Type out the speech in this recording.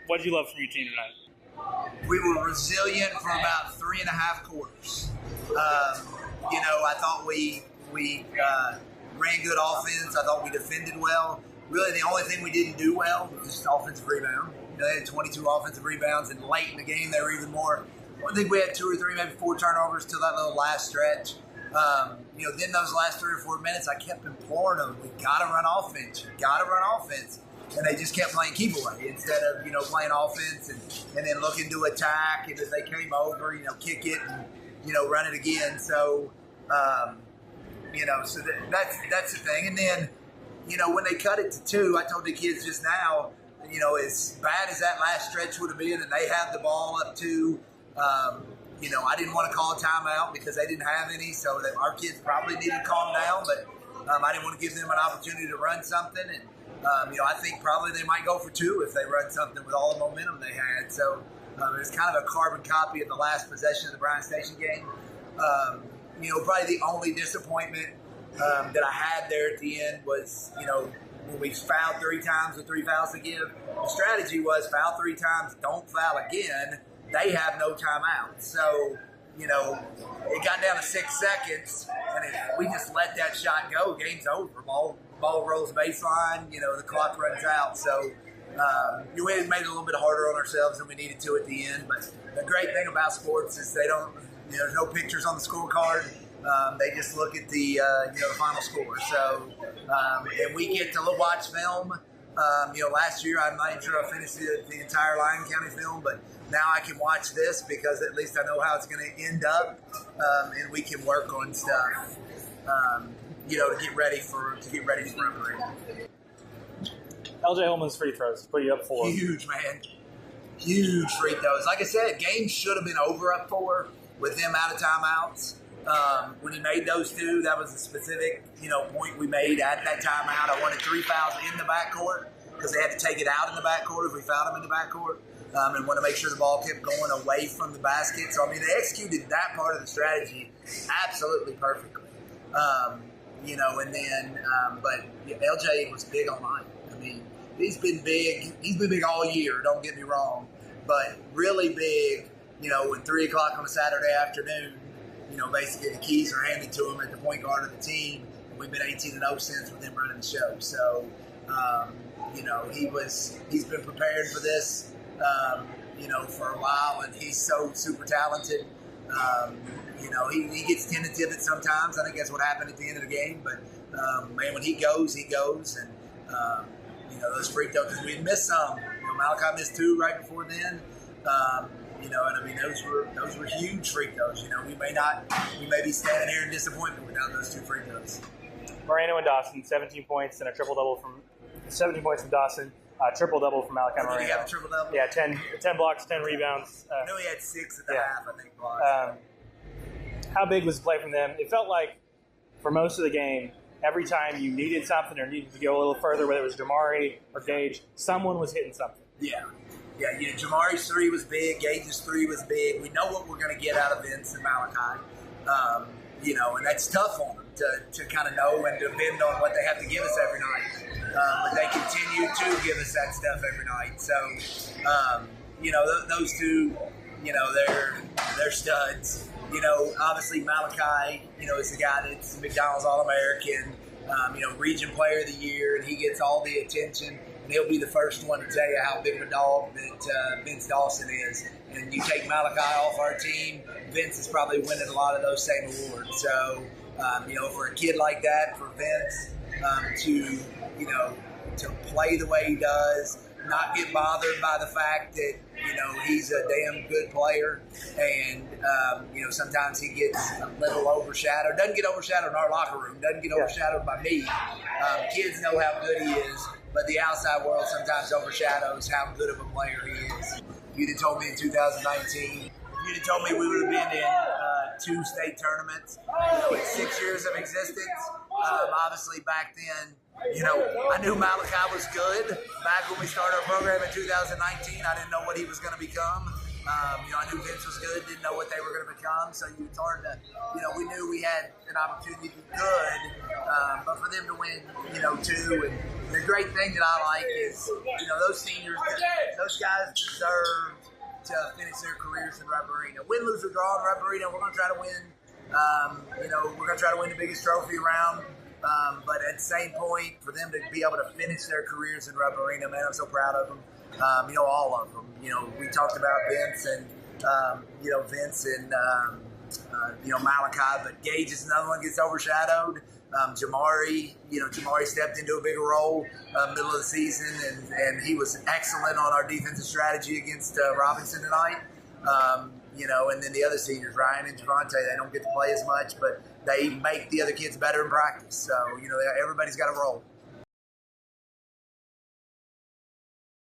what did you love from your team tonight? We were resilient for about 3.5 quarters. I thought we ran good offense. I thought we defended well. Really, the only thing we didn't do well was just offensive rebound. They had 22 offensive rebounds, and late in the game, they were even more. I think we had 2 or 3, maybe 4 turnovers till that little last stretch. Then those last 3 or 4 minutes, I kept imploring them, we got to run offense. You got to run offense. And they just kept playing keep away instead of, playing offense and then looking to attack. And as they came over, kick it and, run it again. So, so that's the thing. And then, when they cut it to 2, I told the kids just now, as bad as that last stretch would have been, and they had the ball up 2, I didn't want to call a timeout because they didn't have any. So our kids probably needed to calm down, but I didn't want to give them an opportunity to run something. And, I think probably they might go for 2 if they run something with all the momentum they had. So it's kind of a carbon copy of the last possession of the Bryan Station game. Probably the only disappointment that I had there at the end was, when we fouled 3 times with 3 fouls to give. The strategy was foul 3 times, don't foul again. They have no timeout. So, it got down to 6 seconds, and if we just let that shot go, game's over. Ball rolls baseline, the clock runs out. So we made it a little bit harder on ourselves than we needed to at the end. But the great thing about sports is they don't, there's no pictures on the scorecard. They just look at the final score. So and we get to watch film. Last year I'm not even sure I finished the entire Lyon County film, but now I can watch this because at least I know how it's going to end up, and we can work on stuff. To get ready for spring. LJ Holman's free throws put you up 4. Huge, man. Huge free throws. Like I said, games should have been over up 4 with them out of timeouts. When he made those 2, that was a specific, point we made at that timeout. I wanted 3 fouls in the backcourt because they had to take it out in the backcourt if we fouled them in the backcourt. And want to make sure the ball kept going away from the basket. So, they executed that part of the strategy absolutely perfectly. But LJ was big on mine. He's been big. He's been big all year, don't get me wrong. But really big, when 3 o'clock on a Saturday afternoon, basically the keys are handed to him at the point guard of the team. And we've been 18-0 since with him running the show. So, he's been prepared for this, for a while, and he's so super talented. He gets tentative at sometimes. I think that's what happened at the end of the game. But, when he goes. And, those free throws, because we missed some. Malachi missed 2 right before then. Those were huge free throws. We may be standing here in disappointment without those 2 free throws. Moreno and Dawson, 17 points and a triple-double from 17 points from Dawson. Triple-double from Malachi Moreno. Did he have a triple-double? Yeah, 10 blocks, 10 rebounds. I know he had 6 at the half, I think, blocks. How big was the play from them? It felt like for most of the game, every time you needed something or needed to go a little further, whether it was Jamari or Gage, someone was hitting something. Yeah, Jamari's 3 was big. Gage's 3 was big. We know what we're going to get out of Vince and Malachi. And that's tough on them to kind of know and depend on what they have to give us every night. But they continue to give us that stuff every night. So, those 2, they're studs. Obviously Malachi, is the guy that's McDonald's All-American, Region Player of the Year, and he gets all the attention. And he'll be the first one to tell you how big of a dog that Vince Dawson is. And you take Malachi off our team, Vince is probably winning a lot of those same awards. So, for a kid like that, for Vince to play the way he does, not get bothered by the fact that, he's a damn good player. And, sometimes he gets a little overshadowed. Doesn't get overshadowed in our locker room. Doesn't get overshadowed by me. Kids know how good he is. But the outside world sometimes overshadows how good of a player he is. If you'd have told me in 2019, if you'd have told me we would have been in 2 state tournaments, in 6 years of existence, obviously back then, I knew Malachi was good. Back when we started our program in 2019, I didn't know what he was going to become. I knew Vince was good, didn't know what they were going to become. So it's hard to, we knew we had an opportunity to be good, but for them to win, 2 and the great thing that I like is, those seniors, those guys deserve to finish their careers in Rupp Arena. Win, lose, or draw in Rupp Arena, we're going to try to win. We're going to try to win the biggest trophy around. But at the same point, for them to be able to finish their careers in Rupp Arena, man, I'm so proud of them. All of them. We talked about Vince and Malachi, but Gage is another one that gets overshadowed. Jamari stepped into a bigger role middle of the season, and he was excellent on our defensive strategy against Robinson tonight. And then the other seniors, Ryan and Javante, they don't get to play as much, but they make the other kids better in practice. So, everybody's got a role.